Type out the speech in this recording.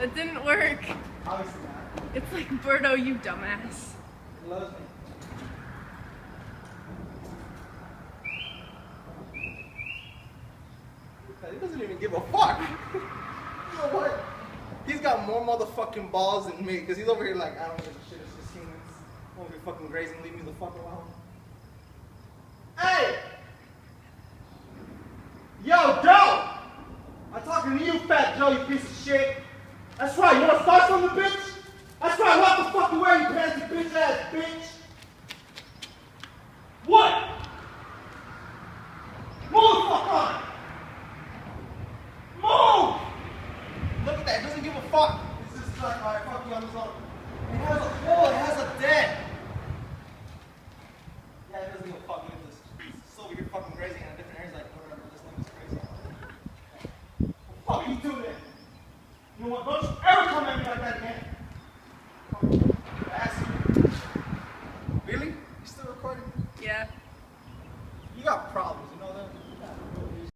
That didn't work. Obviously not. It's like Berto, you dumbass. He loves me. He doesn't even give a fuck. You know what? He's got more motherfucking balls than me, because he's over here like, I don't give a shit, it's just humans. I'm over here fucking grazing, leave me the fuck alone. Hey! Yo, Joe! I'm talking to you, fat Joe, you piece of shit. That's right, you wanna start something, bitch? That's right, what the fuck you wearing, you pants, you bitch ass bitch? What? Move the fuck on! Move! Look at that, it doesn't give a fuck. It's just like, alright, fuck you on this own. It has a hole, it has a dent. Yeah, it doesn't give a fuck. Look at this. It's over here fucking crazy and